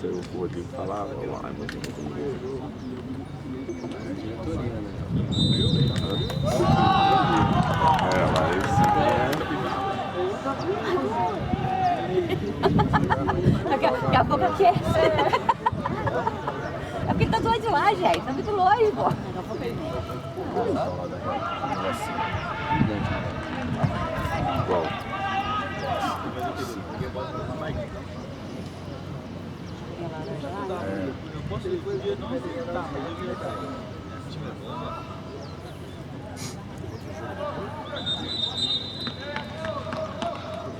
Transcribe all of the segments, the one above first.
Eu vou falar, lá, Daqui a pouco aqui é porque ele tá do lado de lá, gente. Tá muito longe, pô. Qual?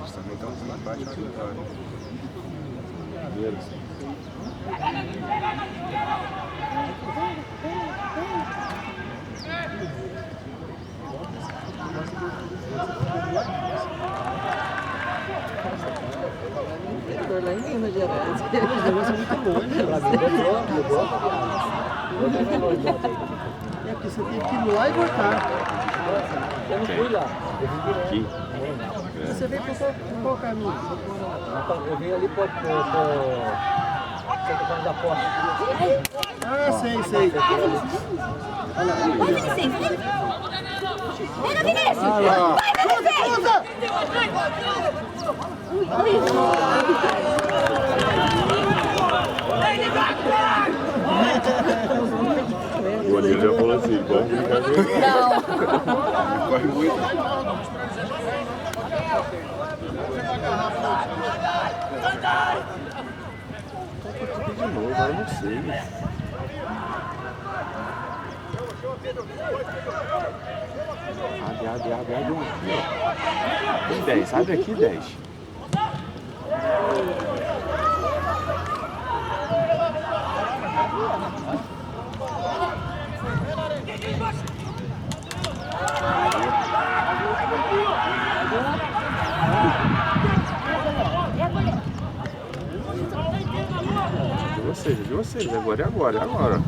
Eles também estão desembate aqui, cara. Primeiro, sim. Lá em Minas Gerais. Esse negócio é muito longe. É porque você tem que ir lá e voltar. Eu não fui lá. Aqui? Você veio por qual caminho? Eu vim ali por Santa da Porta. Ah, sei. Vai, Vinícius! Vem, Vinícius! Vai, O goleiro já falou assim, pode ficar bem. Não. Corre muito. De novo, eu não sei. Abre um aqui, ó. Tem 10, abre aqui 10. De vocês, agora é agora.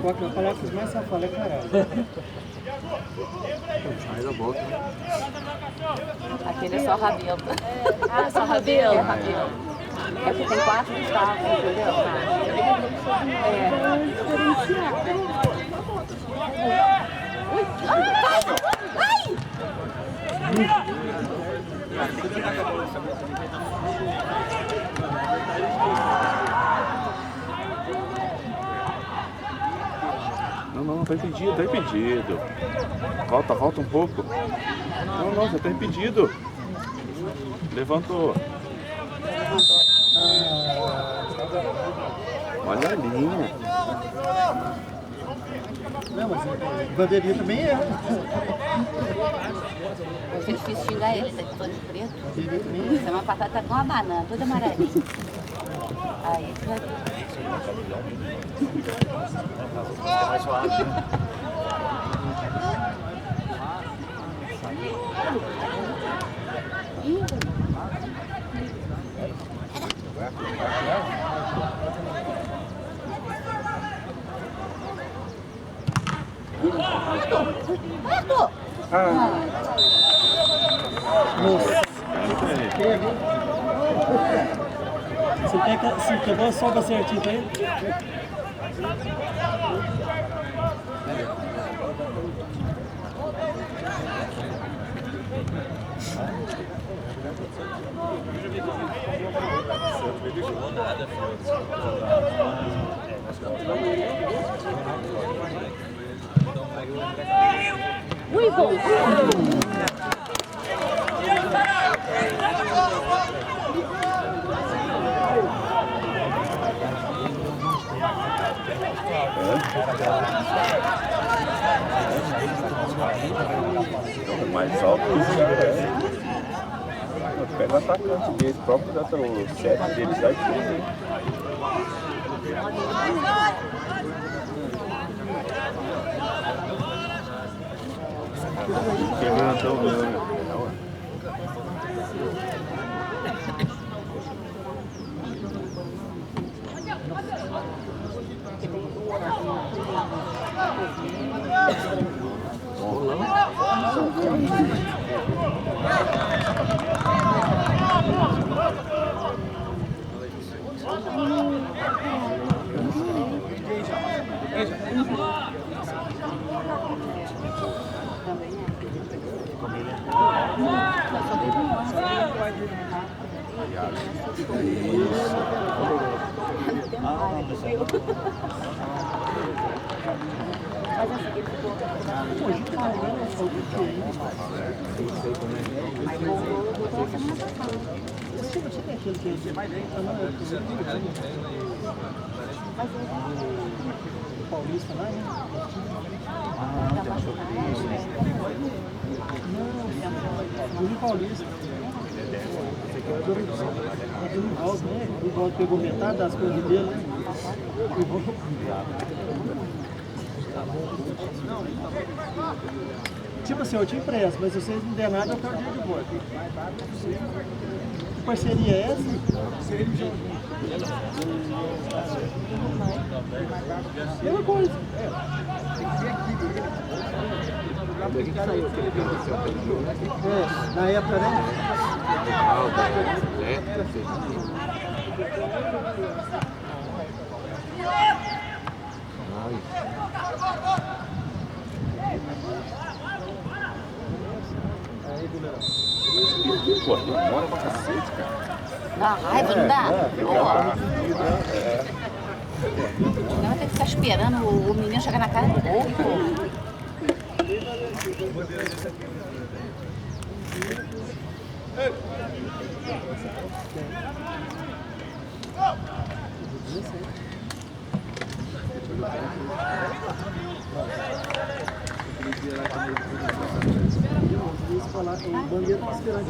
Qual palavra que mais você fala é caralho. Sai da boca. Aquele é só rabelo. Ah, só rabelo? É rabelo. É porque tem 4 estados, entendeu? Não, tá impedido. Volta um pouco. Não, já tá impedido. Levantou. Olha a linha. Não, mas bandeirinha também é. Vai ser difícil xingar ele, tá todo preto. Isso é uma batata com uma banana, toda amarelinha. Aí, vai ver. Arthur! Nossa. Se quebrou, solta certinho pra ele. Ui, gol! Mais alto que os caras. Pega o atacante deles, próprio da o 7 deles sai tudo, hein? Quebrantão mesmo. Mas assim, ele ficou... Paulista lá, né? Não, Paulista. O Val pegou metade das coisas dele, né? Tipo assim, eu te empresto, mas se vocês não der nada, eu quero dinheiro de volta. Que parceria é essa? Mesma coisa. Na época, né? Pô, demora pra cacete, cara. Dá raiva, não dá? Não vai ter que ficar esperando o menino chegar na casa do outro. O banheiro está esperando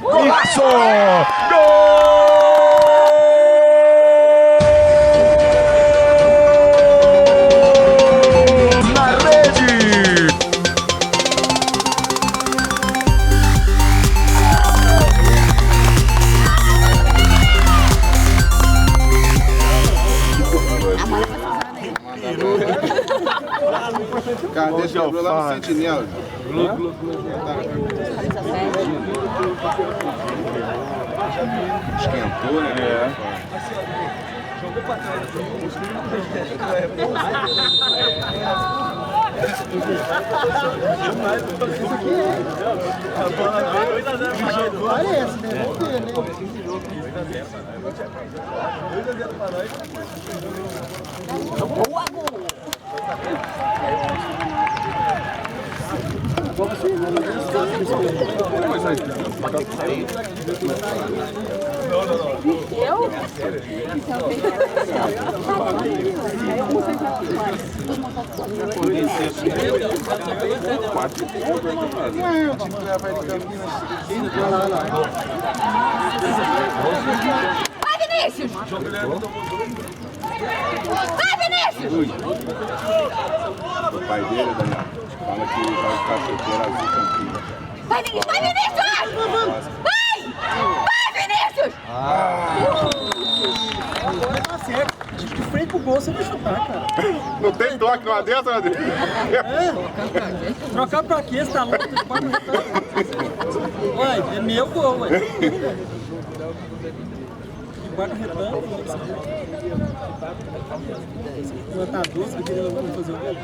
Golaço! Gol! Na rede! Cadê? Quebrou lá no Sentinela. Esquentou, né? Jogou pra trás. Parece, né? Vamos ver, né? 2-0 para nós. Boa, gol! Vai, Vinícius! Vai, Vinícius! O pai dele, Daniel, fala que vai ficar solteiro azul Campinas. Vai, Vinícius! Vai, Vinícius! Vai! Vai, Vinícius! Vai dar certo. De frente pro gol você vai chutar, cara. Não tem toque numa dessa, André? Trocar pra quê? Você tá louco? Ué, é meu gol, ué. Guarda o retângulo. Botar 12, eu queria fazer o gol.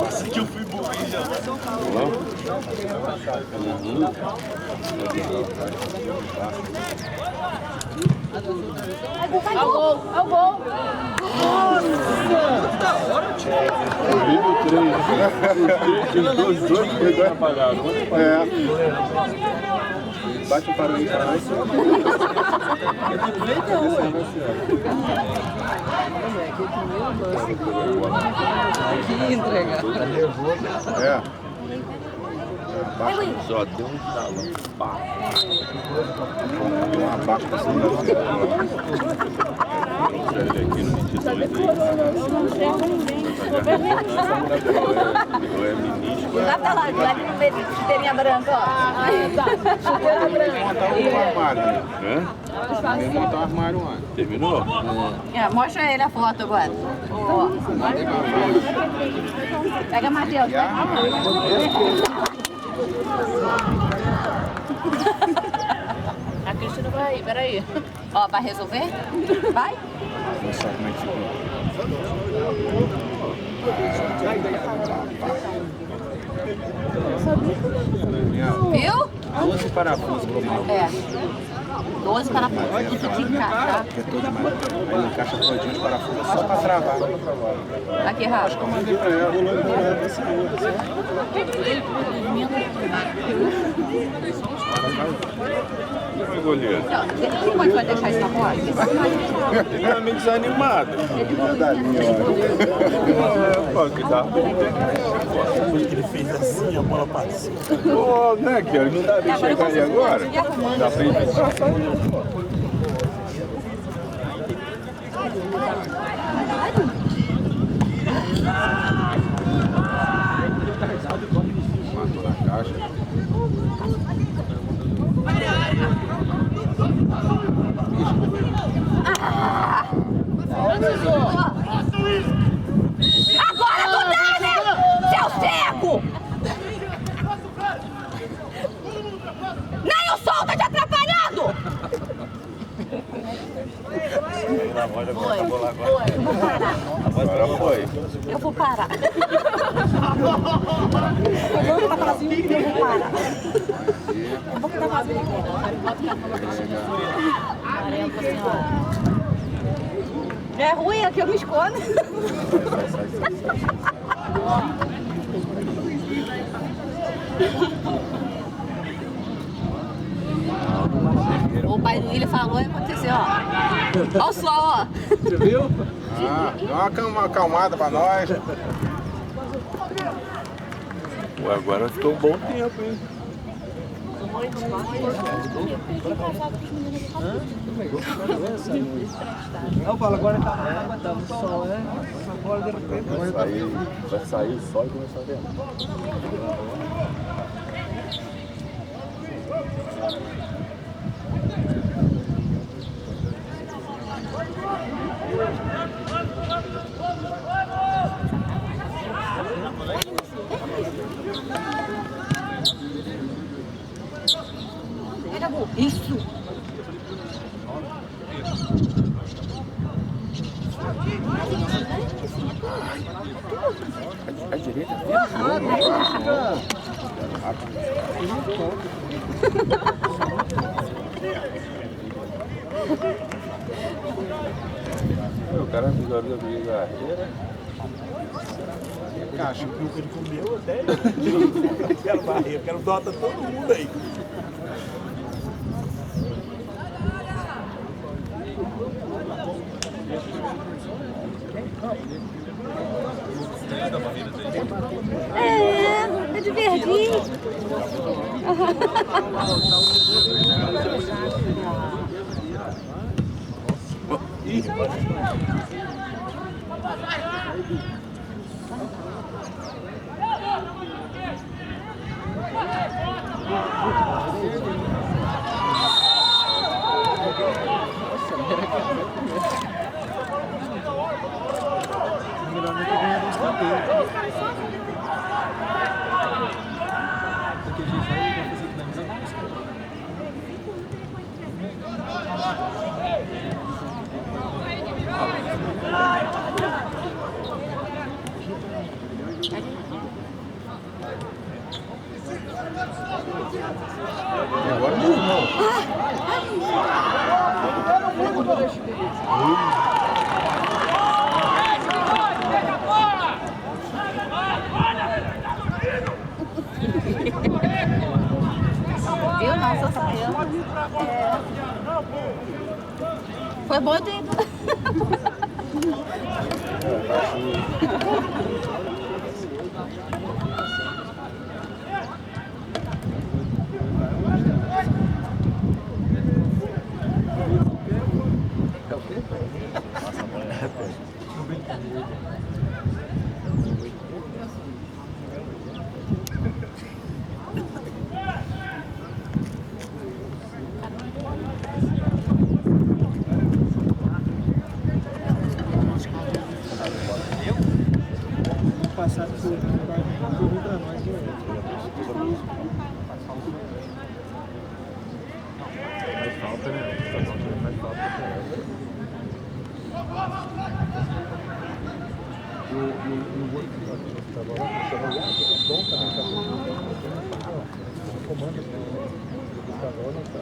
Assim que eu fui burrinho já. Ao gol, ao gol. Os dois pegaram apagado. Bate para o Inter. Que entrega. É. Só deu um salão. Pá. Deu uma baixa pra cima da aqui no 22 Não dá pra lá, ali no meio de chuteirinha branca, ó. Aí, tá. Chuteira branca. montar um armário. Hã? Tem que montar um armário lá. Terminou? É, mostra ele a foto agora. Ó. Pega, Matheus. A Cristina vai, peraí. Ó, vai resolver? Vai? Não sabe como é que ficou. Viu? 12 parafusos. É. 12 parafusos. Isso de encaixar. Que é todo mais. Aí encaixa todinho os parafusos só pra travar. Aqui, Rafa. Eu mandei pra ela, rolou pra ela esse goleiro. Quem pode deixar isso na porta? Ele é meio desanimado. Pô, que dá. Depois que ele fez assim, a bola passou. Pô, né, Kelly? Não dá pra enxergar ali agora? Dá pra ir. Matou na caixa. Agora tu dá, né? Seu cego! Nem o sol tá te atrapalhando! Agora foi. Eu vou parar. Eu vou tá vazio, eu vou parar. Eu vou tá vazio. É ruim aqui, eu me escondo. O pai do William falou e aconteceu, ó. Olha o sol, ó. Você viu? Dá uma acalmada pra nós. Pô, agora ficou um bom tempo, hein? Não, fala, agora tá no sol, né? Agora de repente. Vai sair o sol e começar a ver. Isso! A direita? O cara fez a brigadeira. Caixa, que ele comeu até. Eu quero barrer, eu quero dota todo mundo aí. É de verdinho. Melhor que ganhar dos campeiros. Agora não. bom tempo. Passar por pra nós direto. Faz falta, né? Faz falta. E o outro que estava lá, o Dom também está o comando do Estadão não está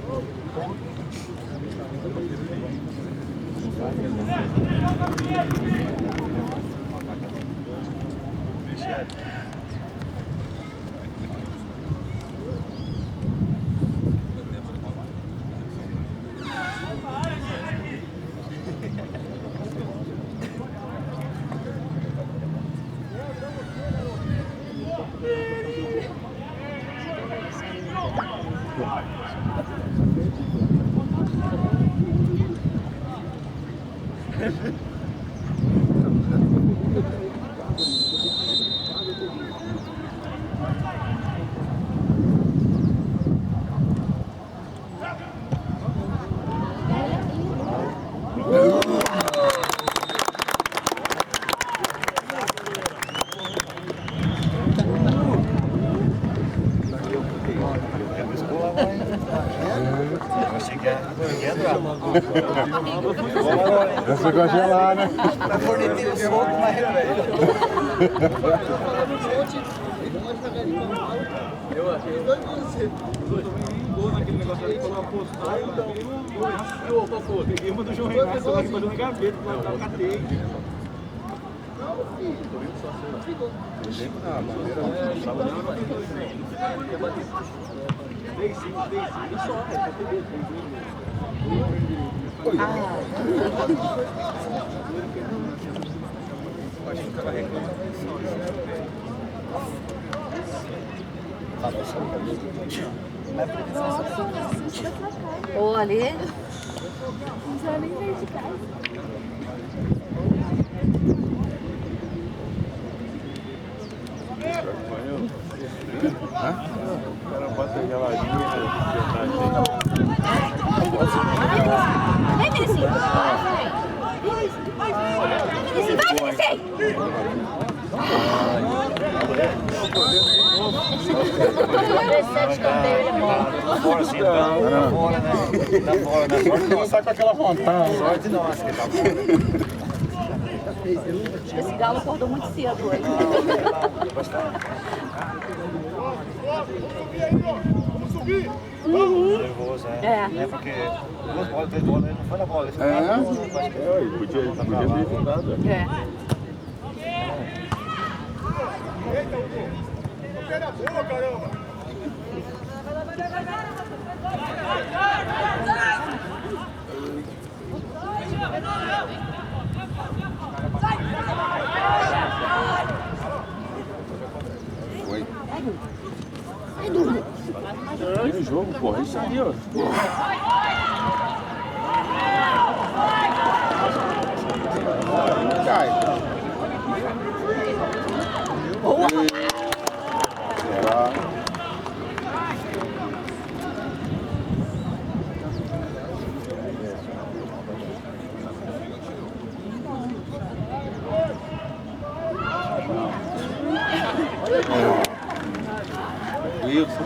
Essa congelar, né? Tá fornetinho solto, mas Eu achei os dois gol naquele negócio ali, falou apostar, então eu peguei uma do João Renato lá que foi na gaveta, lá eu catei. Ou ali. Não precisa nem sair de casa. O cara bota aquela linha. Vem, Vinicius. Vai, Vinicius. Fora assim, tá fora, né? Tá fora, né? Sorte não sai com aquela vontade. Sorte nossa, que tá fora. Esse galo acordou muito cedo hoje. Vamos subir! Nervoso, né? É. Porque duas bolas, três bolas, não foi na bola. Podia ter jogado. É. Eita, Hugo! Pega a bola, caramba! Foi. Ganha o jogo, porra. Isso aí, ó. Cai. Será? Wilson.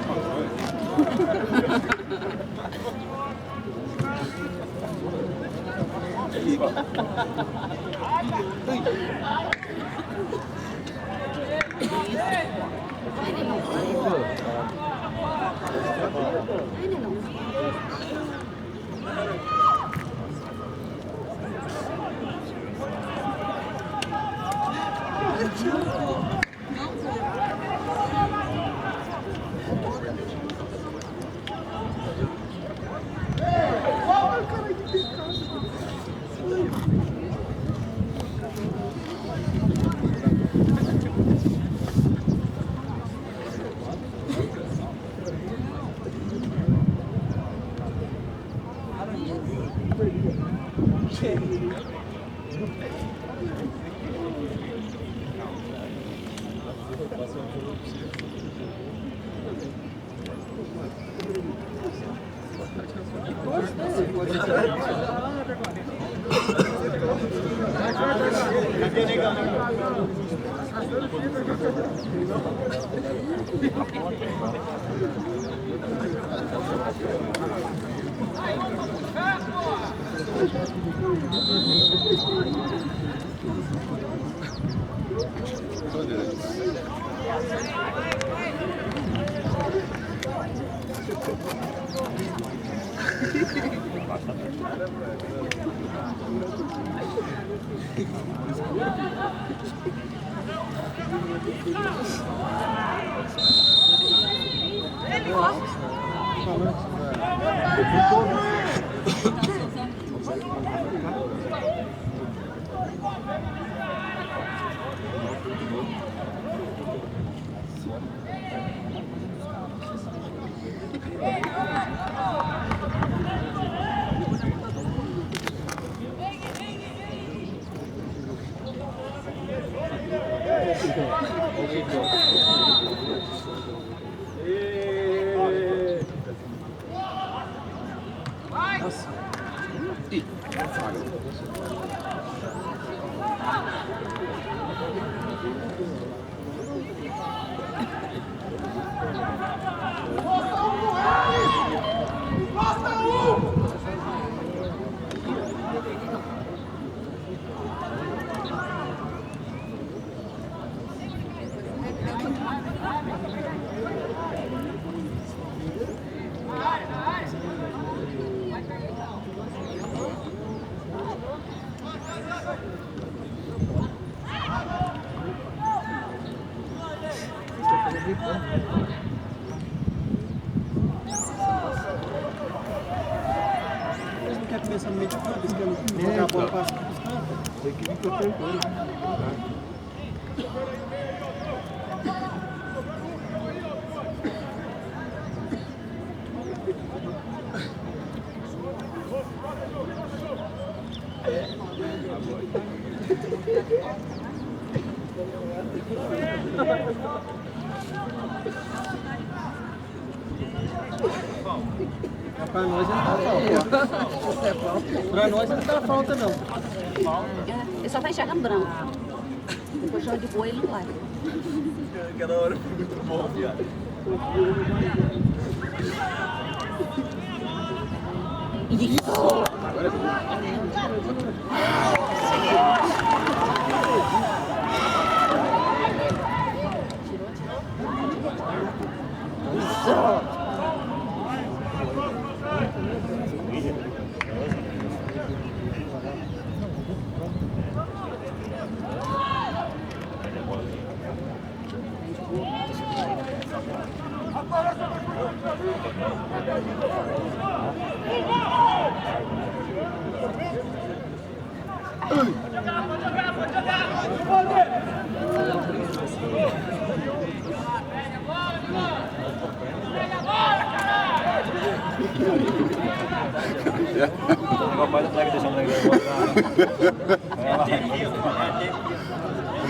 Eles não querem começar no meio de campo, eles querem jogar a bola para os campos. Tem que vir com a temporada. Pra nós não tá falta. Pra nós não tá falta, não. Ele só tá enxergando branco. Depois chama de boa ele não vai. Aquela hora foi muito bom, viado. Isso!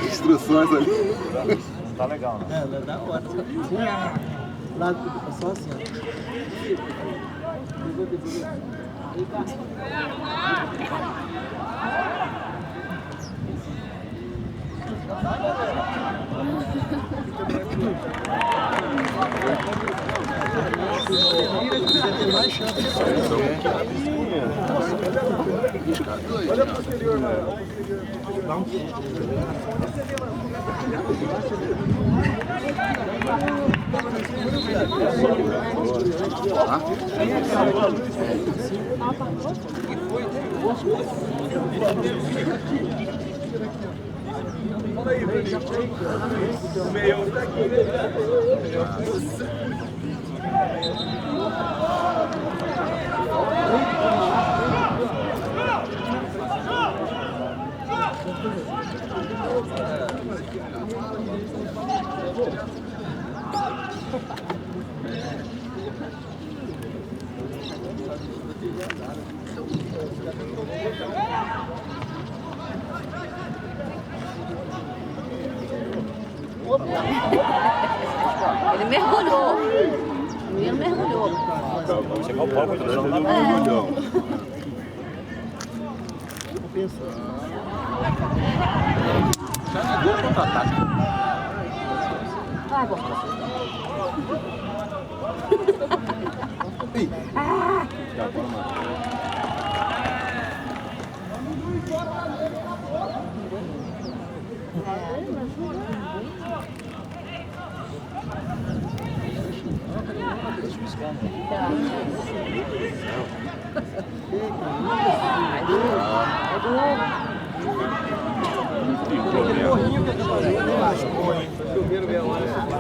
Instruções ali. Não tá legal, não. É, dá hora. Lá, só assim, ó. Tem mais chance de Olha pro posterior, mano. Fala aí, Bruninho. O meio tá aqui, né? Ele mergulhou. O menino mergulhou. Vamos chegar ao palco, ele não mergulhou. Já ligou o contra-ataque. Vai, bom. Ah!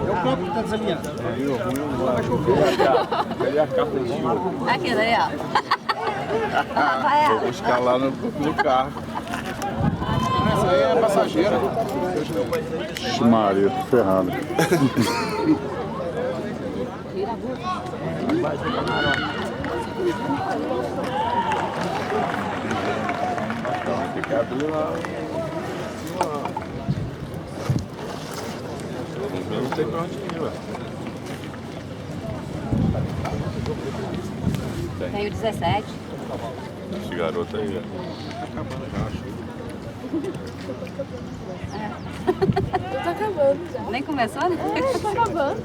É o campo que está desalinhado. Cadê a carta de ouro? Aqui, Daniel. Vou buscar lá no carro. Essa aí é passageira. Maria, tô ferrado. Tem que abrir lá. Eu não sei pra onde ir, velho. Tem o 17. Esse garoto aí, ó. Tá acabando já, acho. Tá acabando já. Nem começou, né? Tá acabando.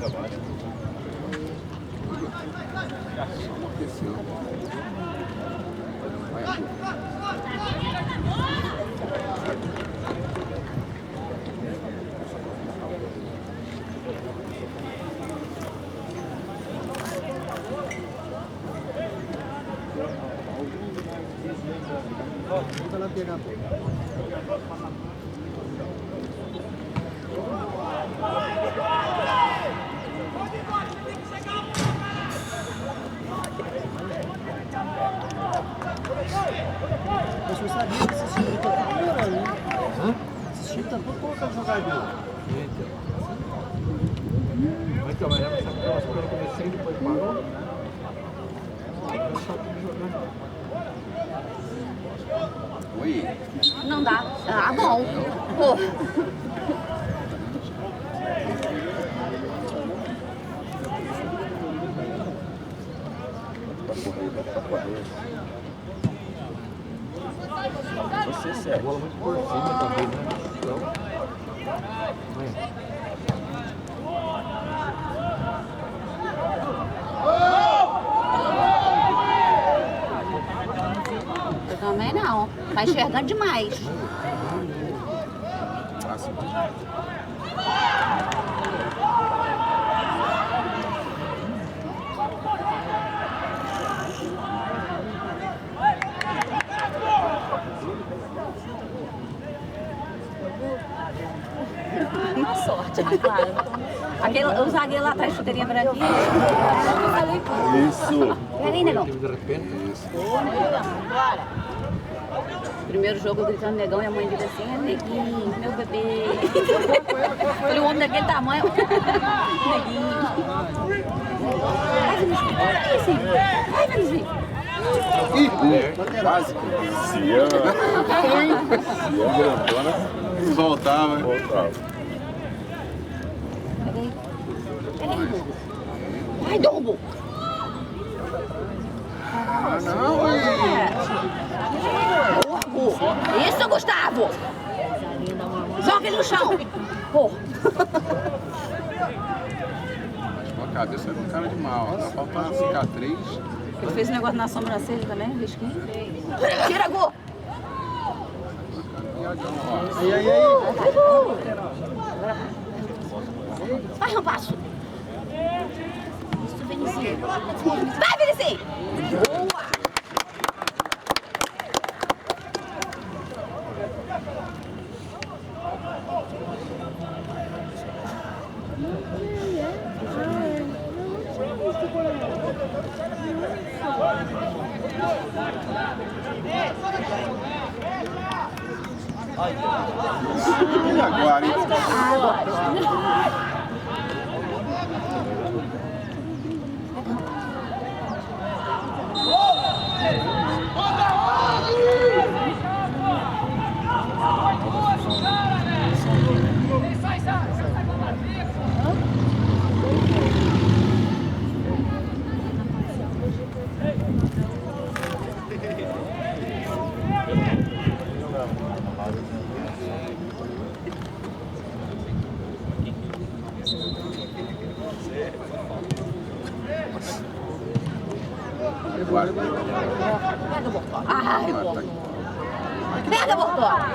Volta lá pegar a bola. Mas você sabia que esse time tá tudo melhorando, né? Esse time tá tudo colocando jogador. Vai trabalhar, mas sabe que eu acho que eu comecei e depois parou? Oi. Não dá. Ah, bom. Pô. Você serve. Bola muito por cima também, né? Então, Eu também não. Tá enxergando demais. Uma sorte, né? Claro. O zagueiro lá atrás, chuteirinha branquinha. Isso. Peraí, negão. de repente, Bora. Primeiro jogo gritando negão e a mãe dele assim, é neguinho, meu bebê. Falei, o homem daquele tamanho. Neguinho. Vai, Vinicius. Vai, Vinicius. Vai, Vinicius. Quase. Cian. Cian grandona. Voltava. Peraí. Peraí, Dumbo. Vai, Dumbo. Isso, Gustavo! Joga ele no chão! Pô. A cabeça é um cara de mal. Tá faltando uma cicatriz. Ele fez um negócio na sobrancelha também, um risquinho. Tira, Gu! Vai, Rampasso! Isso, Vinicius! Vai, Vinicius! Boa! E agora, hein? Ai, Bortola. Pega, Bortola.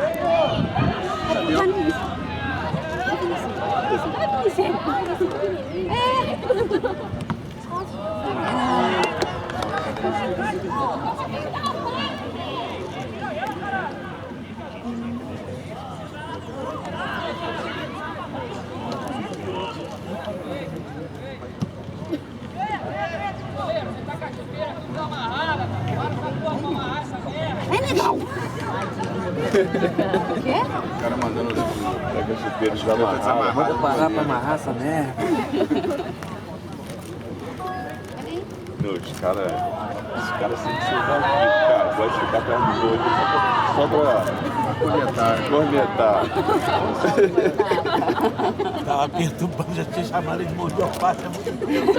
É legal. O quê? O cara mandando pega a chupeira de amarrar. Vou parar pra amarrar essa merda. Não, os caras sempre se dão aqui, cara. Gosta de ficar perto dos outros só pra cornetar. Tava perturbando, já tinha chamado de mão de alface há muito tempo.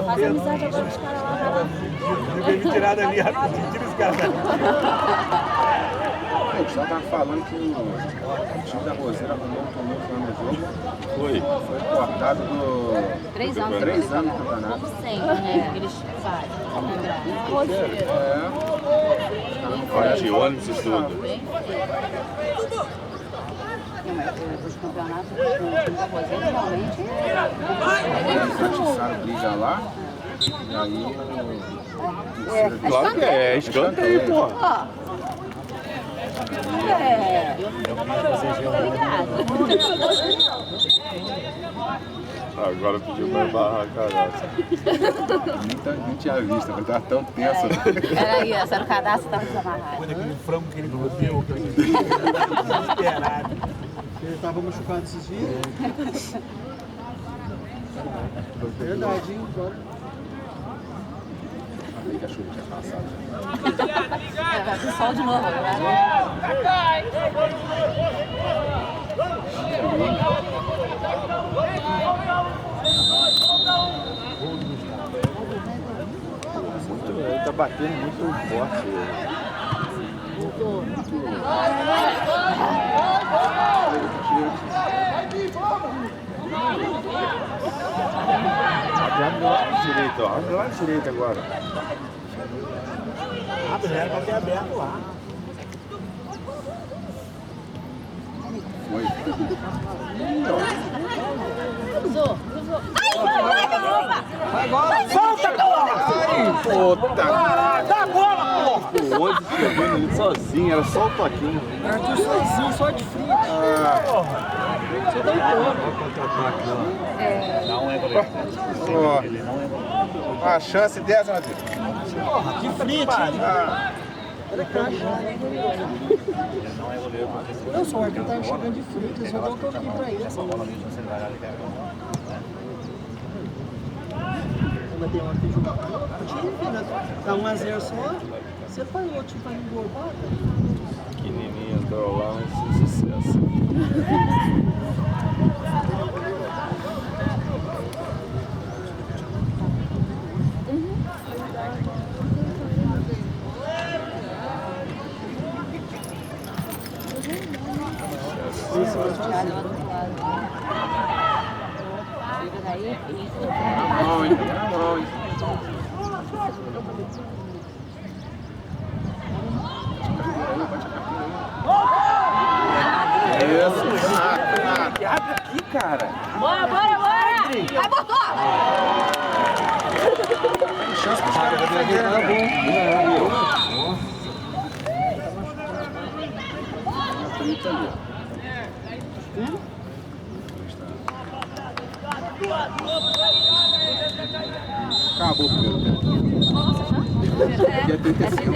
Faz amizade agora os caras lá. Eu veio me tirar dali rapidinho, tira esse cara dali. O Gustavo tava falando que o time da Roseira arrumou um torneio no jogo. Foi cortado do... 3 anos. 3 anos no campeonato. Como sempre, né? Eles fazem. Olha, de ônibus e tudo. Bem feito. Não, mas os campeonatos do Roseira realmente Eles atiçaram briga lá. E aí... Claro que é escanteio, pô. Tá ligado? Agora pediu pra barrar a caraça. Nem tinha visto, mas tava tão tenso. Era isso, era o cadastro que tava desamarrado. Foi daquele frango que ele comeu, que ele desesperado. Ele tava machucado esses dias. Verdade, hein? Agora. Falei que a chuva tinha passado. Vai pro sol de novo, né? Ele tá batendo muito forte. Abre do lado direito, ó. Abre do lado direito agora. Abre, era pra ter aberto lá. Foi. Solta, porra! Puta! Dá a bola, porra! O 11 chegando ali sozinho, era só o toquinho. Arthur sozinho, só de frente. Você dá um A chance dessa, Matheus. de frente. Era caixa. Não, só o Arthur tava chegando de frente, só dá um toquinho pra ele. Mas tem uma que jogar. Tá 1-0 só. Você faz o outro time pra engordar, cara. Pequenininho entrou lá, mas sucesso. Na mão, hein? Na mão, hein? Isso, abre aqui, cara. Bora, bora, bora! Vai, Bortola! Chance pra caras defender, tá bom. Acabou o primeiro tempo. Nossa, já? É 35.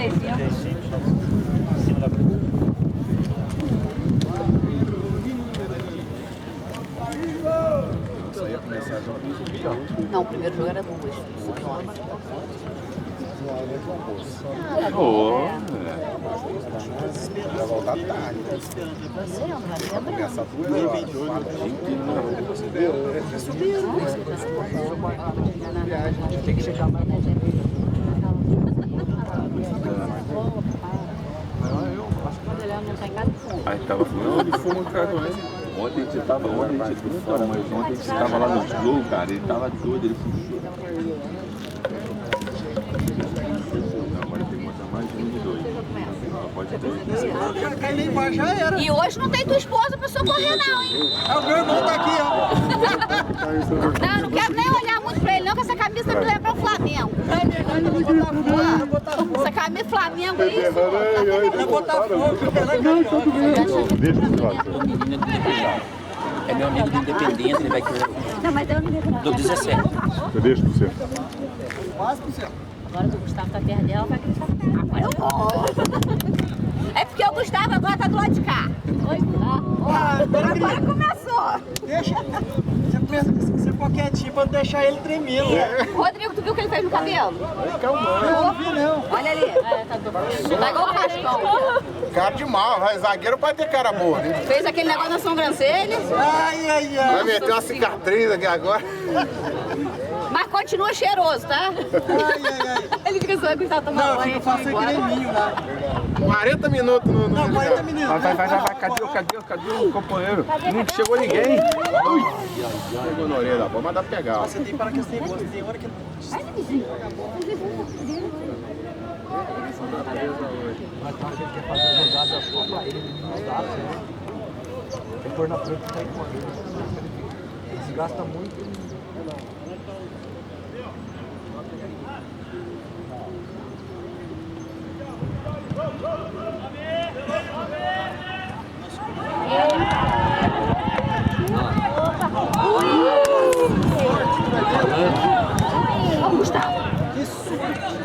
Em cima da bola. Isso aí ia começar já. Não, o primeiro jogo era 2. Vai voltar tarde. Vai começar 2 horas. Tem que chegar mais na gente. Não tá em casa de fumo. Aí tava falando de fumo, cara. Ontem a gente tava fora, mas ontem a gente tava lá no jogo, cara. Ele tava doido, ele fugiu. pode ter. Cair lá embaixo já era. E hoje não tem tua esposa pra socorrer não, hein? Ah, o meu irmão tá aqui, ó. Não, não quero nem olhar muito pra ele não, que essa camisa me lembra o Flamengo. Essa camisa Flamengo é isso? Vai botar fogo, Deixa eu falar. É meu amigo do Independente, ele vai querer. Não, mas eu não me lembro. Do 17. Eu deixo pra você. Agora que o Gustavo tá perto dela, vai acreditar. Agora eu vou. É porque o Gustavo agora tá do lado de cá. Oi, agora começou. Deixa. Você pensa que você for quietinho pra não deixar ele tremendo. Rodrigo, tu viu o que ele fez no cabelo? Não vi, não. Olha ali. Tá igual o Cascão. Cara de mal, vai, zagueiro pode ter cara boa, né? Fez aquele negócio na sobrancelha. Ai, ai, Vai ai. meter uma cicatriz aqui agora. Mas continua cheiroso, tá? Ai, ai, ai. Ele fica só que tá tomando Não, banho. eu faço creminho lá. 40 minutos no Não, 40 minutos. Vai. Cadê o companheiro? Não chegou ninguém. Chegou na orelha, vamos mandar pegar. Você tem para que você tem gosto. Tem hora que... Mas tá, ele quer fazer a jogada só pra ele, não dá, né? Tem que pôr na frente e sair com ele. Desgasta muito. Ô, Gustavo. Que sorte.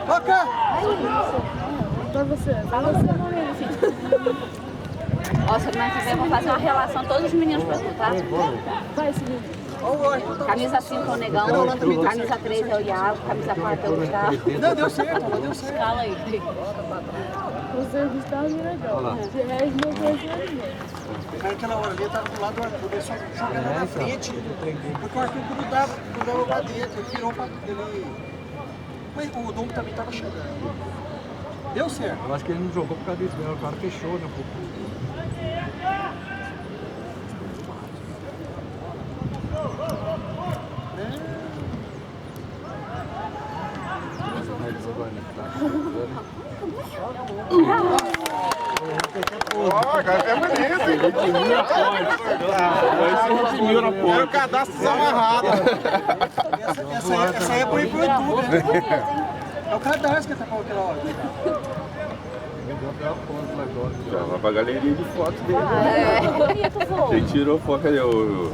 Toca! Pra você não é, filho. Ó, semana que vem eu vou fazer uma relação, todos os meninos pra tu, tá? Vai, seguinte. Camisa 5 é o Negão, camisa 3 é o Iago, camisa 4 é o Gustavo. Não, deu certo, deu certo. Fala aí. Você Gustavo e legal. De resto, meu Deus, não é ninguém. Naquela hora ali eu tava do lado do Arthur, ele só jogava na frente. Porque o Arthur grudava lá dentro, ele virou pra ele. Mas o Dom também tava chegando. Deu certo. Eu acho que ele não jogou por causa disso, né? O cara fechou, né? Ó, cara, é bonito. Era o cadastro desamarrado. Essa aí é pro YouTube, né? É o cadastro que tá falando aquela hora. Já vai pra galeria de fotos dele. Bonito, vou. Quem tirou foto ali, os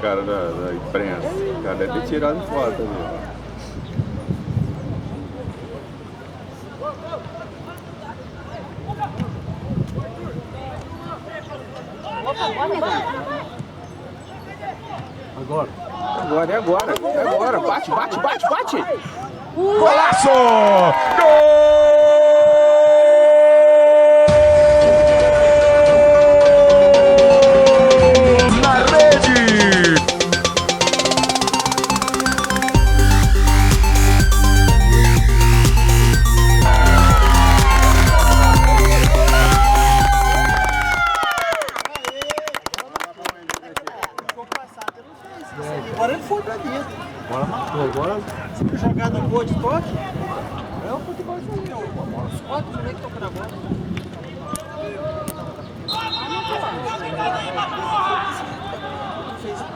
caras da imprensa. O cara deve ter tirado foto ali. Agora. É agora. Bate. Golaço! Gol! Na rede! Agora ele foi pra dentro. Agora matou, agora. Se jogada boa de toque, é o futebol isso aí. Os quatro moleques tocam na bola.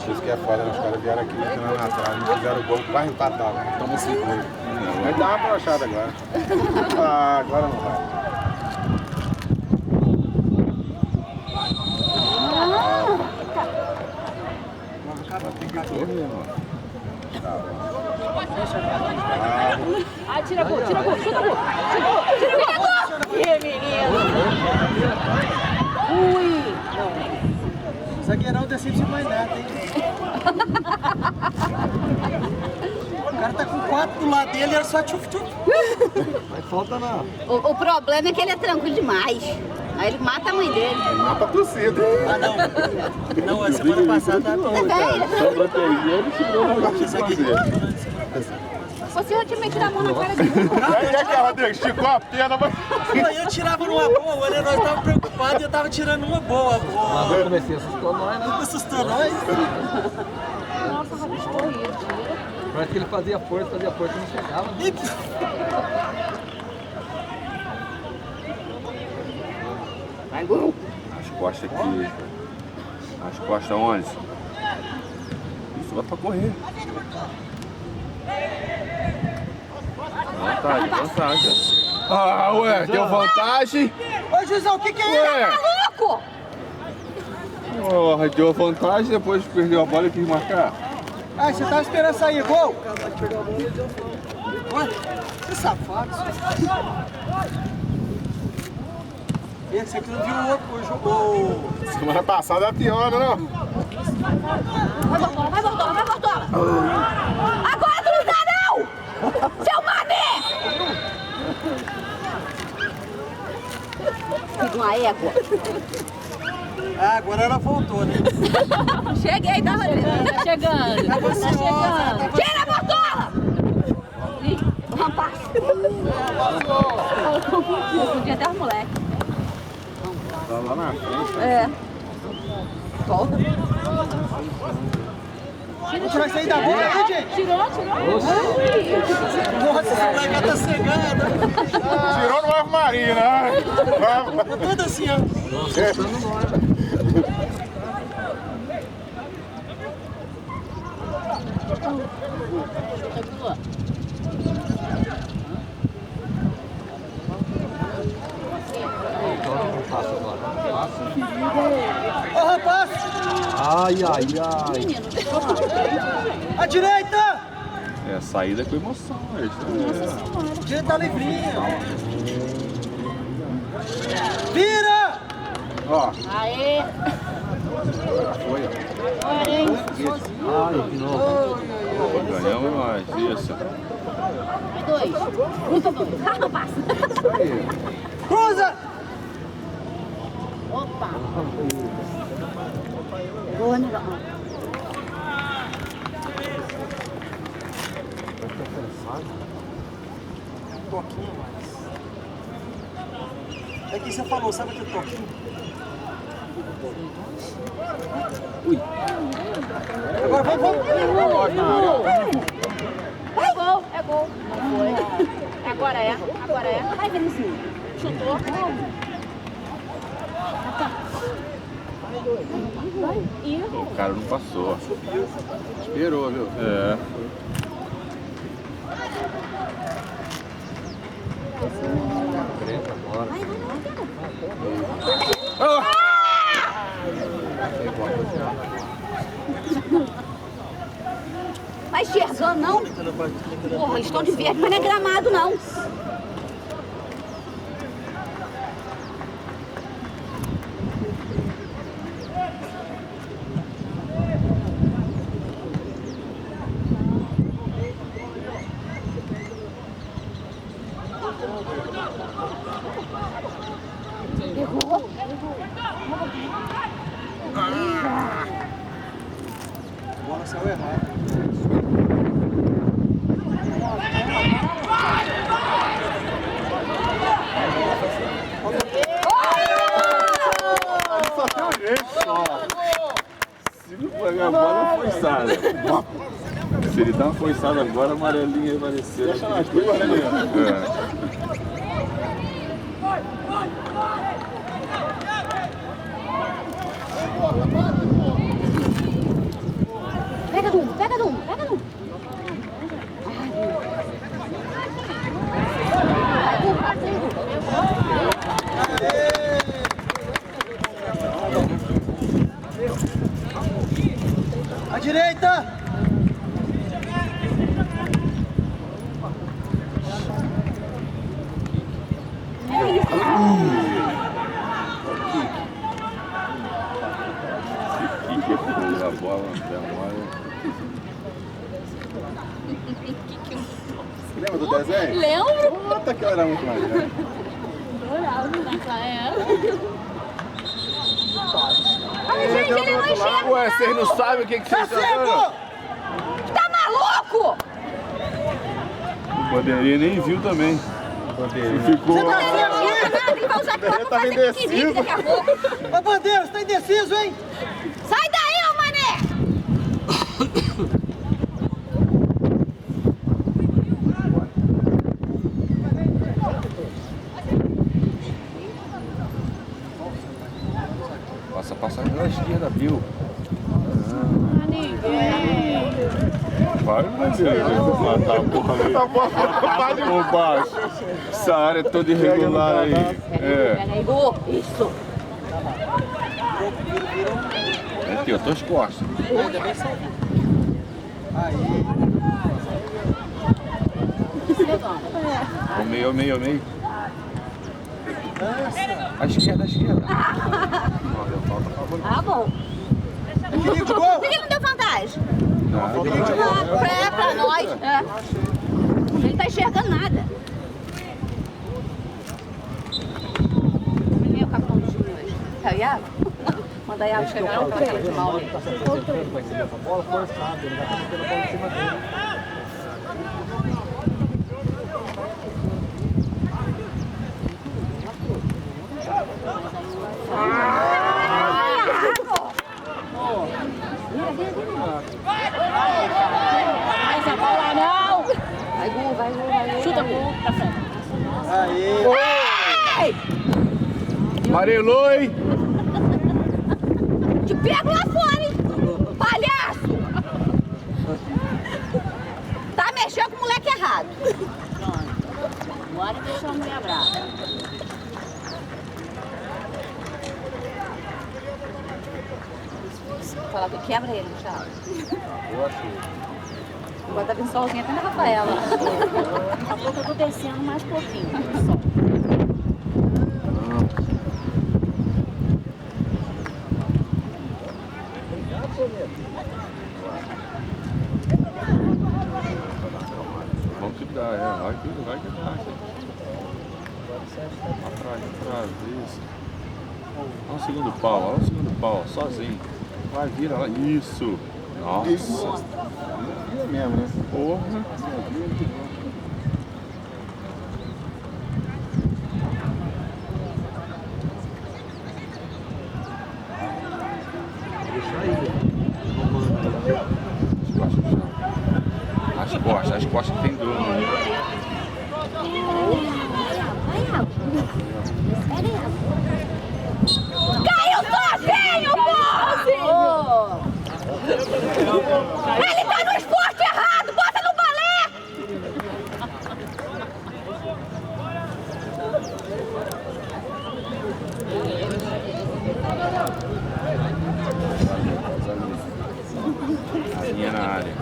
Isso que é foda, né? Os caras vieram aqui metendo lá atrás, não fizeram gol, quase empataram. Toma 5 gols. Vai dar uma brochada agora. Ah, agora não vai. Ah, tira a gol, chuta a gol. Ih, menino. Ui. Zagueirão decide mais nada, hein? O cara tá com 4 do lado dele, era só tchuf-tchuf. Mas falta não. O problema é que ele é tranquilo demais. Aí ele mata a mãe dele. Mata a torcida. Ah, não. Não, a semana passada tava Só protegeu, ele tirou o negócio de fazer. Você já tinha metido a mão na cara dele. Aí é que a Rodrigo esticou a perna, mas... Eu tirava numa boa, né? Nós tava preocupados e eu tava tirando uma boa. Eu comecei a assustar nós, né? Assustou nós. Nossa, rabiscou isso. Parece que ele fazia força e não chegava. Vai, gol. As costas aqui. As costas 11. Isso vai pra correr. Vantagem. Ah, ué, deu vantagem. Ô, Juizão, o que é isso? Ué, Louco! porra, deu vantagem, depois perdeu a bola e quis marcar. Ah, você tava esperando sair gol? Olha, que safado. Esse aqui não viu o outro, jogou. Semana passada era pior, não? Vai, Bortola, vai, Bortola, vai, Bortola! Agora tu não dá, não! Seu mané! Fiz uma égua. Ah, agora ela voltou, né? Cheguei, tá chegando. Tava ansiosa. Tira a Bortola! Ih, o rapaz. Confundia até os moleques. Tá lá na frente. É. Volta. Vamos tirar isso aí da bola, hein, gente? Tirou. Nossa, esse moleque tá cegando. Tirou no Ave Maria, né? Tá todo assim, ó. Ô, rapaz! Ai. A direita! É, saída com emoção. A direita tá livrinha. Vira! Ó, Aê! Foi, Ai, de novo. ganhamos mais. Isso. Dois. Cruza dois. Passa. Cruza! Opa! Boa, negão. Toquinho mais. É que você falou, sabe aquele toquinho? Ui. Agora vamos. É gol. Não foi. Agora é. Vai, Vinicius. Chutou. O cara não passou. Esperou, viu? É. Vai enxergando, não? Porra, eles estão de verde, mas não é gramado, não. A bola saiu errada. Só tem um jeito só. Se não pegar a bola, forçada. Se ele dá uma forçada agora, a amarelinha vai descer. Deixa na curva, né, Pega Dum. A direita! Que foi a bola, demora. lembra do desenho? Lembro. Puta que era muito mais grande. Adorava nessa época. Ai, gente, ele não enxerga. Ué, vocês não sabem o que vocês estão fazendo? Tá maluco? O bandeirinha nem viu também. Ficou. Você não enxerga nada, ele vai usar aquilo pra fazer piquenique daqui a pouco. Ô, Bandeira, você tá indeciso, hein? Sai daí, ô mané! Passa pela esquerda, viu? Vai, meu Deus. Matar a porra ali. Por baixo. Essa área é toda irregular aí. Pega aí, Gu. Isso. Aqui, ó, tuas costas. Aí. Ao meio. A esquerda. Ah, bom. Perigo de gol! Por que não deu vantagem? Perigo de gol! Pra nós. É. Ele não tá enxergando nada. Quem é o capitão do time hoje? É o Iago? Manda a Iago chegar lá pra aquela de mal. Ele tá se concentrando, vai receber essa bola forçado, ele vai estar metendo a bola em cima dele. Essa bola não! Vai, Gu. Chuta, Gu. Pra frente. Aí! Amarelou, hein? Te pego lá fora, hein? Palhaço! Tá mexendo com o moleque errado. Bora deixar a mulher brava. Fala, quebra ele, Thiago. Agora tá vindo solzinho até na Rafaela. Daqui a pouco eu tô descendo mais pouquinho. Só. Vamos que dá, vai que dá. Atrás, isso. Olha o segundo pau, sozinho. Vai, vira lá, isso. Nossa. Vira mesmo, né? Porra. As costas que tem dor. Caiu sozinho, pô! Ele tá no esporte errado, bota no balé! A linha na área.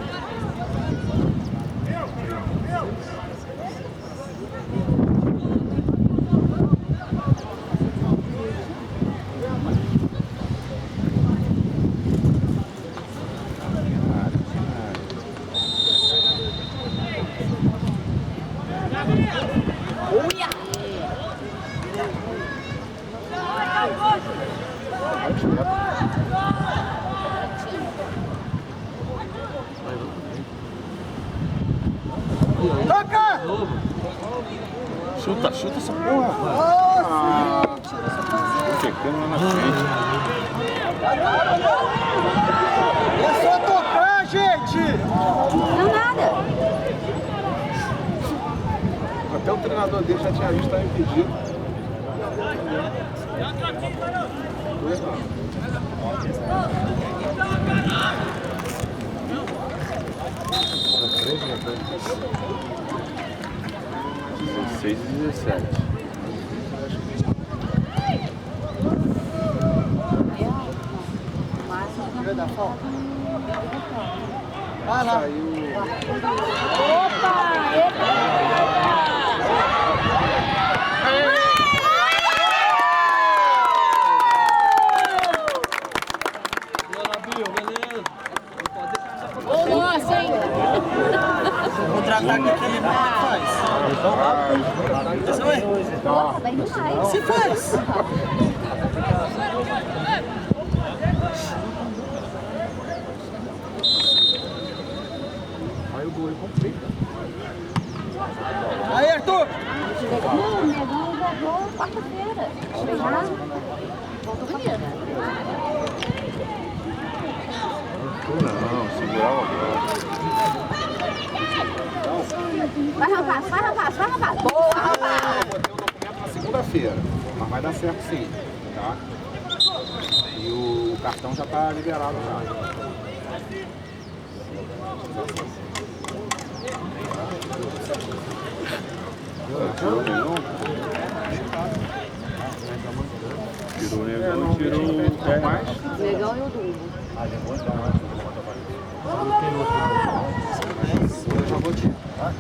Toca! Chuta essa porra. Checando lá na frente. É só tocar, gente! Não, nada. Até o treinador dele já tinha visto, estava impedido. E 17. Vai dar falta? Vai lá. Nossa, hein? Contra-ataque aqui, ele não faz. Porra, vai demais. Se faz. Aí o gol complica. Aí, Arthur! Não, o Negão jogou quarta-feira. Treinar. Voltou quarta-feira. Não, segurar o agora. Vai, rapaz. Boa, rapaz. Eu botei o documento na segunda-feira, mas vai dar certo sim, tá? E cartão já tá liberado já. Tirou nenhum? Tirou negão, tirou o mais. Negão e o Dumbo. Eu já vou tirar.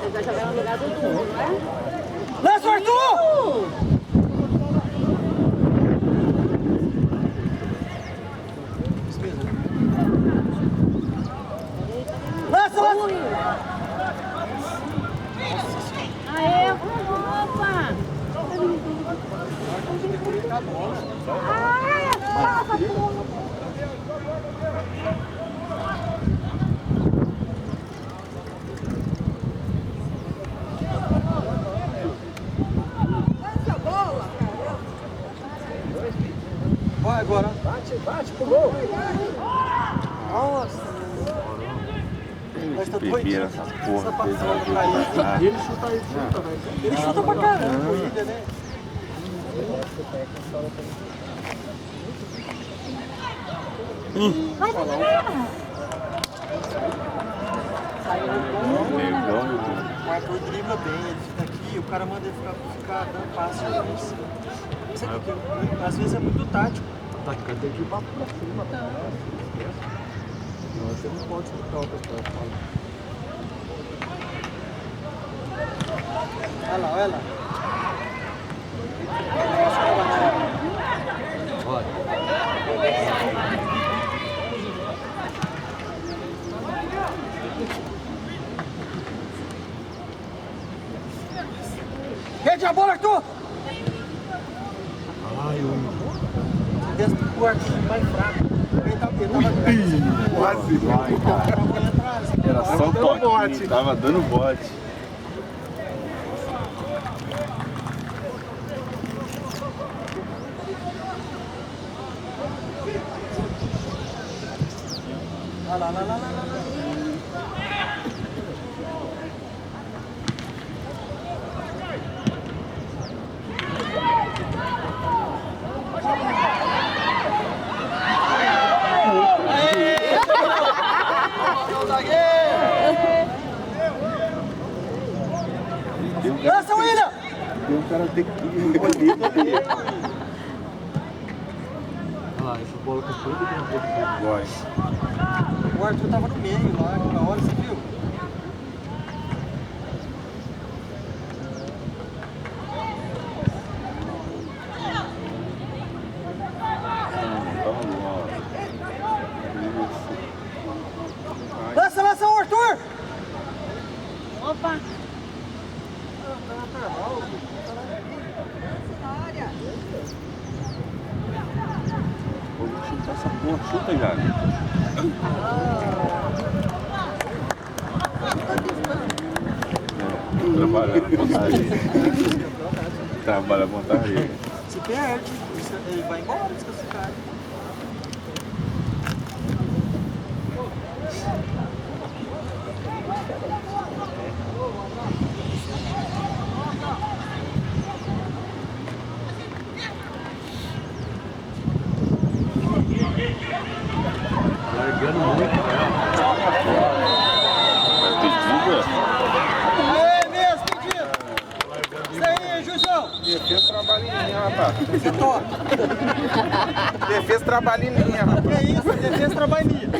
Vocês já jogaram no lugar do Dumbo, não é? Lança o Arthur! Lança, lança! Aê, opa! Vai agora. Bate, bate pro gol. Nossa. Mas tá Beberam essa porra, fez ela jogar. Ele chuta, velho. Ele chuta pra caramba, o Ilha, né? Vai, galera! Negão, O Arthur dribla bem, ele fica aqui, o cara manda ele ficar dando passe ali em cima. Isso aqui, às vezes é muito tático. Atacante tem que ir pra cima. Não, você não pode escutar outras coisas. Olha lá, olha lá. Rede a bola, Arthur! Ai, O Arthur mais fraco. Ele tava quase vai, cara. Era só um toque, tava dando bote. Olha lá. Lança, William! Tem um cara ter que encolhido ali. olha lá, essa bola com tudo que não pode. Vai. O Arthur tava no meio lá, na hora, você viu? Lança o Arthur! Opa! Vou chutar essa porra, chuta, Gabi. Trabalha a pontaria. Trabalha a pontaria. Se perde, ele vai embora, desclassificado. Largando muito, Aê, mesmo, pedido! Isso aí, Jujão! Defesa trabalha em linha, rapaz. Você toca! Defesa trabalha em linha, rapaz. Que isso, defesa trabalhinha!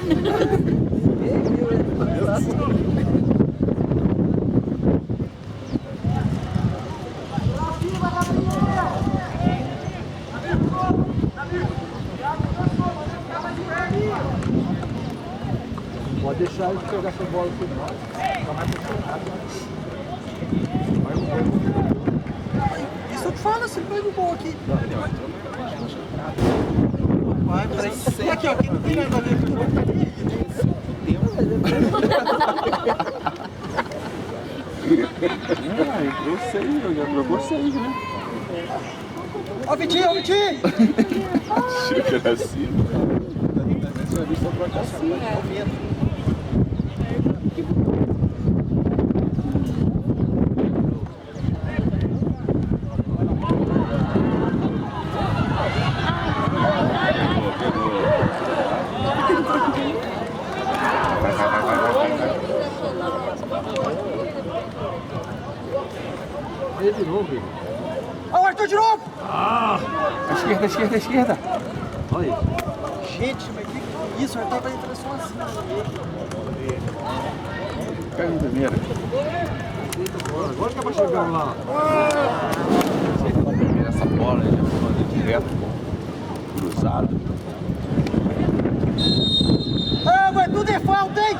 pode deixar ele pegar essa bola por nós. Fica mais funcionado. Vai no gol. Isso eu te falo, você foi no gol aqui. Vai, peraí. Aqui, ó, quem não tem nada a ver com o jogo tá aqui. Eu sei, eu já trocou 6, né? Ó, Vitinho, ó, Vitinho! Chega assim. Ele de novo, Igor. Olha o Arthur de novo! Esquerda, esquerda, esquerda. Olha isso. Gente, mas que isso? O Arthur vai entrar só assim. Pega em primeira. Agora que vai chegando lá. Essa bola ele já manda direto, cruzado. Ah, mas tudo é falta, hein?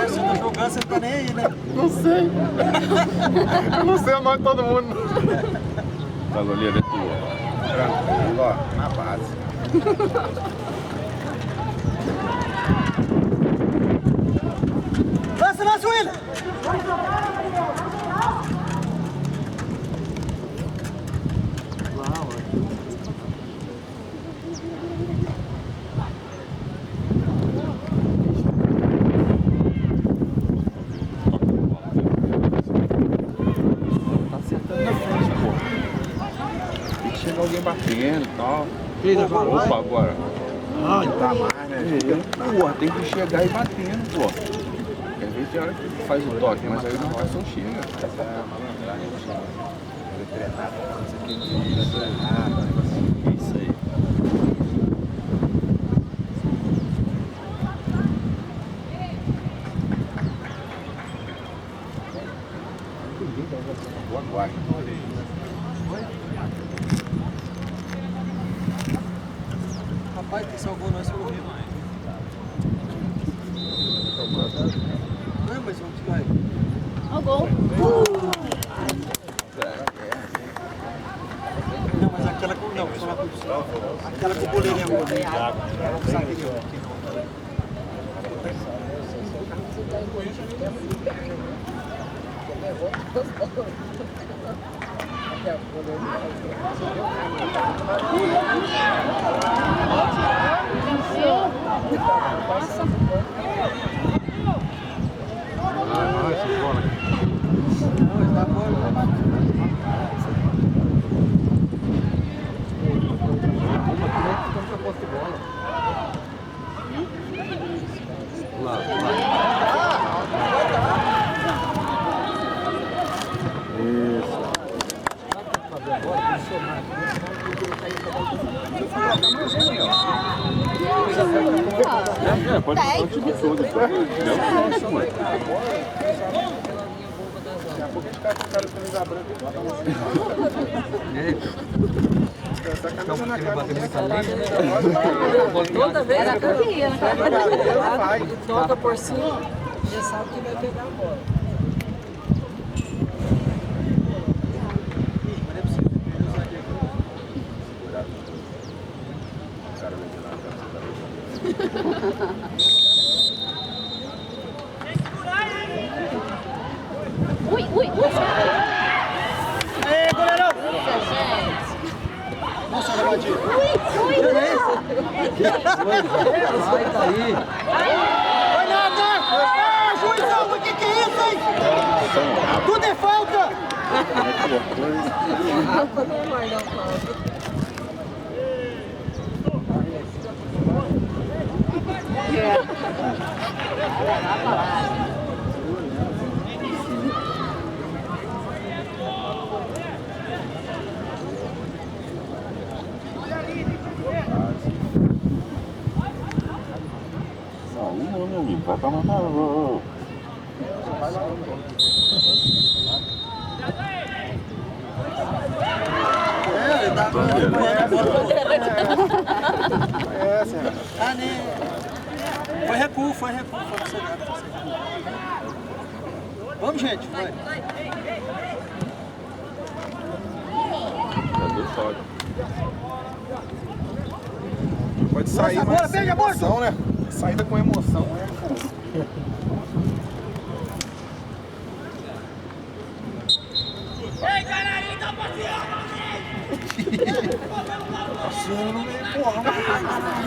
Você tá jogando, você tá nem aí, né? Não sei. Eu não sei o nome de todo mundo. Tá, goleiro, é tua. Tranquilo, ó, na base. Lança, lança, William! Tem que chegar alguém batendo e tal. Fez agora. Opa, agora. Ah, Não tá mais, né? Porra, tem que chegar e batendo, pô. Porque às vezes tem hora que faz o toque, mas aí não faz, não chega. Isso aí. Boa guarda. Rapaz, que salvou nós foi o Rio. Não, mas vamos ficar aí. Ó o gol. Não, mas aquela com não, vou falar com você. Aquela com o goleiro é boa. Sabe que eu. Ah, essa bola aqui. É, pode botar o time todo, certo? É isso, mano. Daqui a pouco a gente cai com o cara de camisa branca e bota essa camisa na cara. Toda vez Era corria, né? que toca por cima, já sabe que vai pegar a bola. Ui, ui, ui. Aê, goleirão! Gente. Nossa, Lavadinho. Ui, ui. Vai daí. Vai nada! Ah, juizão, mas que é isso, hein? Tudo é falta! Rafa não vai dar falta. Aí não, meu amigo, vai pra matar. Ele tá acompanhando a bola. Ah, né? Foi recuo, foi sossegado. Vamos, gente, vai. Já deu sorte. Pode sair, Nossa, mas bola, sem pega a bola. emoção, né? Saída com emoção. Passeando no meio.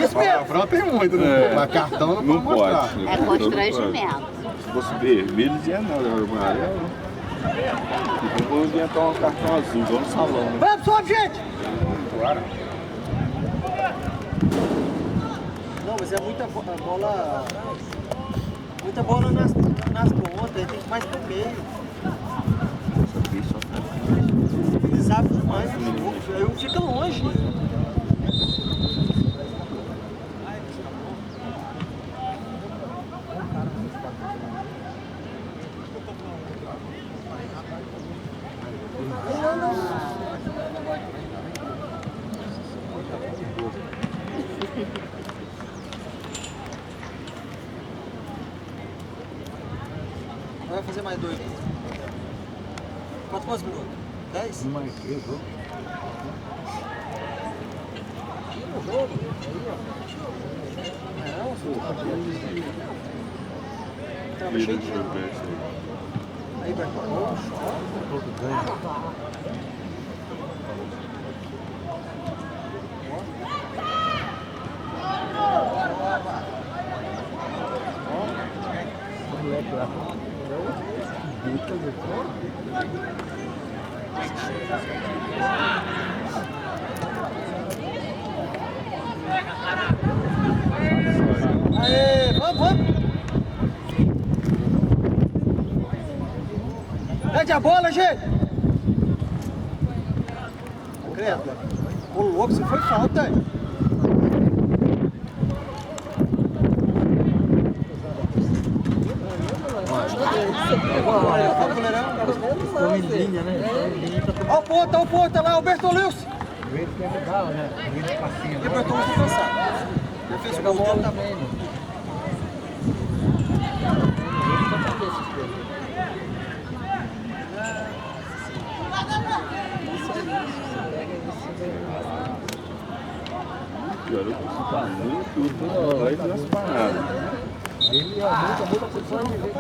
Isso mesmo. Palavrão tem muito, né? Mas cartão não pode mostrar. É constrangimento. Se fosse vermelho, dizia não, era amarelo. E depois ia tomar um cartão azul, igual no salão. Né? Vamos, sobe, gente! Claro. Não, mas é muita bola. Muita bola nas pontas, tem que mais pro meio. Eles abrem demais, eu fico longe. Vai fazer mais 2 minutos. Quantos minutos? 10? Mais 3, ó. Tava cheio de gente. Aí, Bertão. Todo ganha. Moleque lá. Aê, vamos! Pede a bola, gente! Credo. Ô louco, você foi falta, hein? Estão em linha, né? Olha o ponta lá, o Bertolus! O jeito que é legal, né? O jeito passinho. E o Bertolus foi cansado. Ele fez o gol dele também. O garoto tá muito atrás das paradas. Ele é muita posição de ver.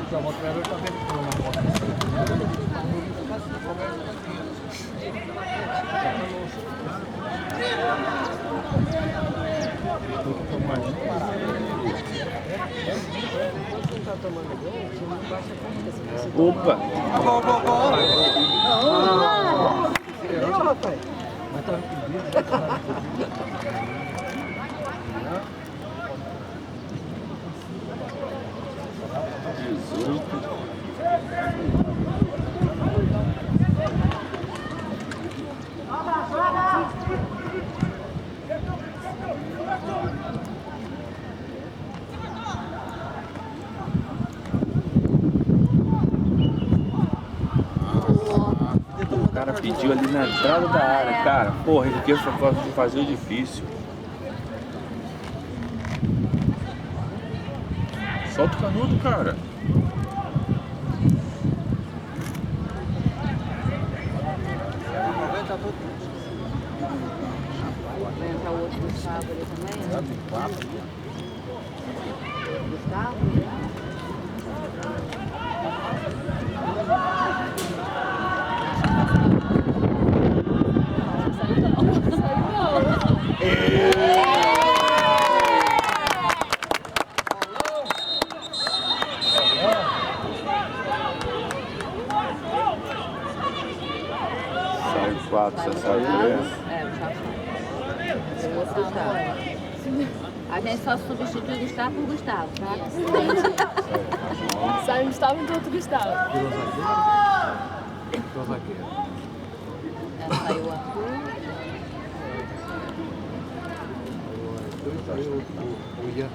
Então, o treinador tá vendo que uma foto. Opa! Mas tá pedindo. O cara pediu ali na entrada da área, cara. Porra, ele quer fazer o difícil. Solta o canudo, cara. Vai entrar o outro Gustavo ali também, né? Gustavo? Sai 4, você sai direto. É, o Gustavo. A gente só substitui o Gustavo por Gustavo, tá? Sai um Gustavo e entra outro Gustavo. Só zagueiro. Saiu o Arthur. O Ian.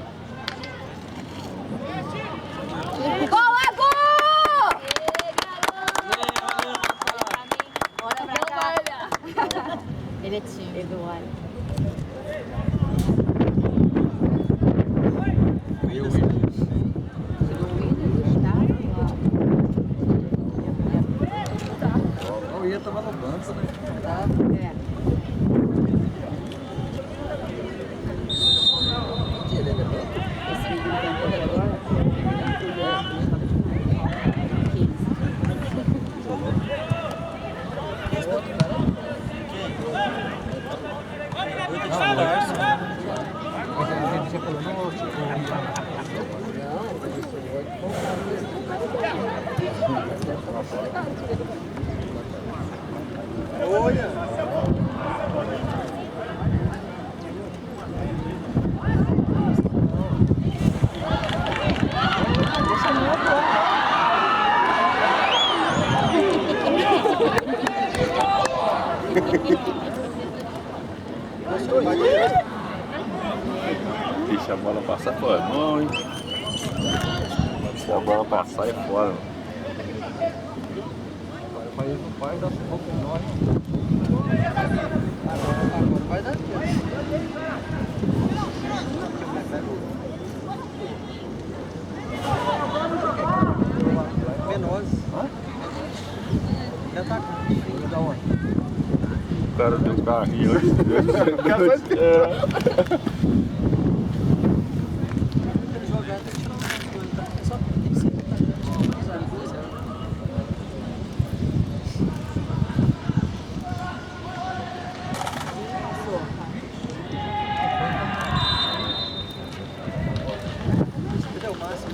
Gol, Agu! Bora pra cá. Ele é tímido. Eduardo. Veio o William. O Ian tava no banco, né? Tá? É. Esse vídeo que eu agora. Deixa a bola passar fora, não, hein? Se a bola passar é fora. Mas ele não faz, dá um pouco em nós. Agora vai dar. Venosa. Já tá com da onde? O cara deu um carrinho antes. Jogar tem que tirar umas coisas, tá? Só tem que ser. Cadê o máximo?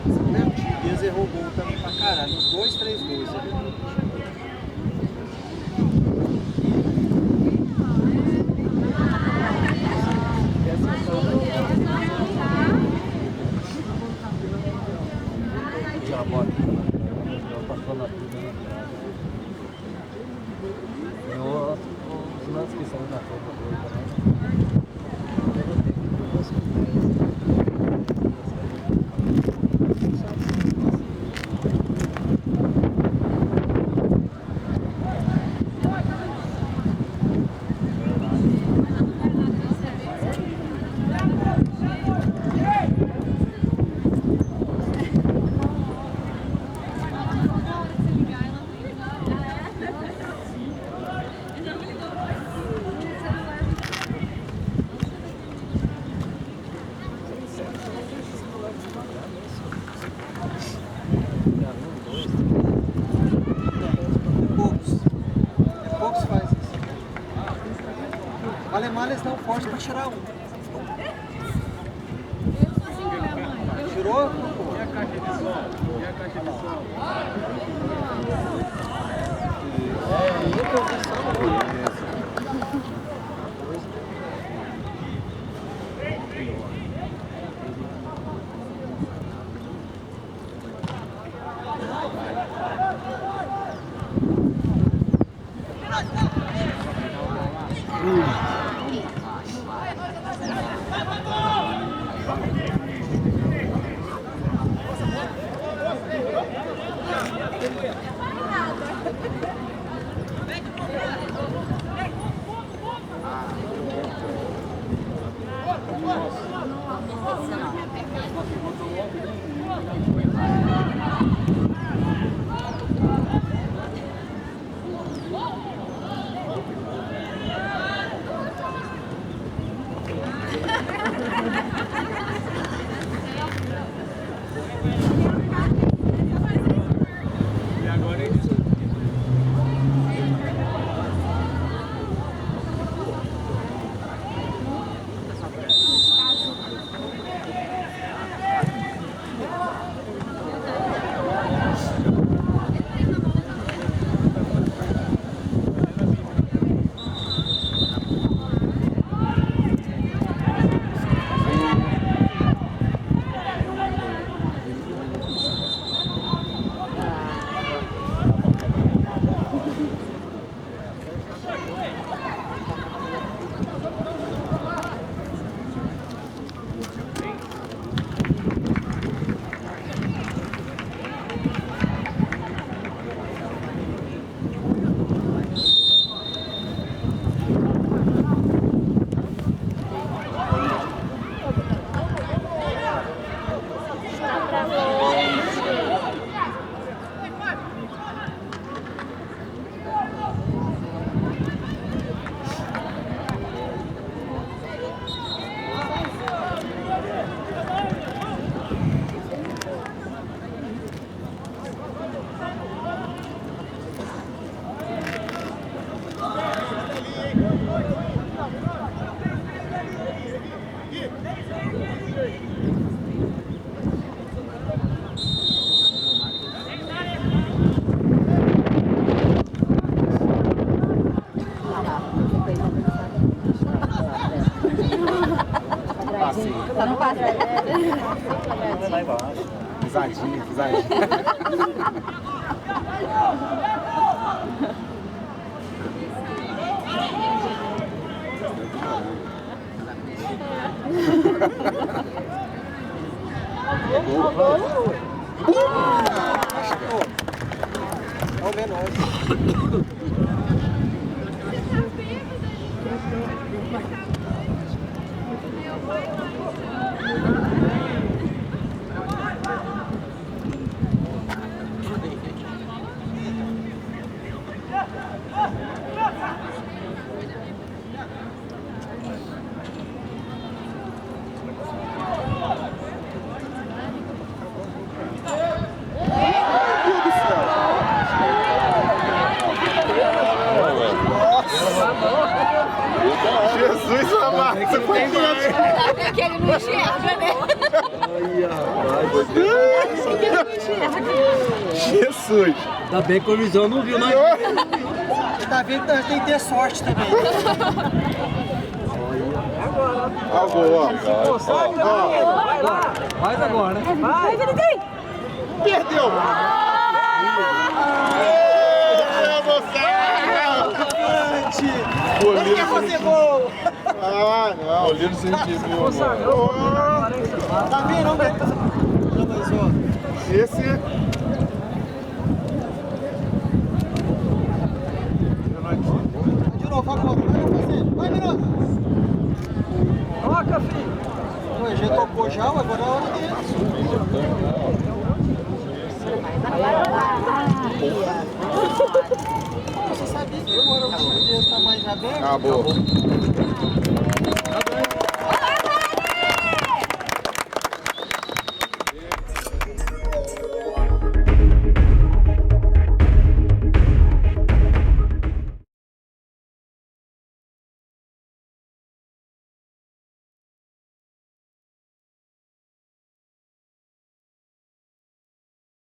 O Dias errou gol também pra caralho, uns 2, 3 gols. Já bota. Já passou na vida, né? Eu, se não esquecemos na Copa também. Poucos faz isso. O alemão eles dão forte pra tirar um. Tirou? E a caixa de som? E a caixa de som? lá embaixo. Pisadinha, pisadinha. É o menor. Jesus amado, você foi Até que ele não enxerga, né? Jesus! Ainda bem que o Visão não viu, né? Você tá vendo que nós tem que ter sorte também. Ó, boa. Vai lá. Faz agora, né? Vai, Felipe! Perdeu! Ele quer fazer gol! Ah, não. Olhando sem time. Tá vendo, não, velho? Não, mas ó. Esse... De novo, agora. Vai, parceiro. Vai, Miranda. Toca, filho. O EG tocou já, agora é a hora dele. Você sabia que demora um pouco de tamanho já bem? Acabou.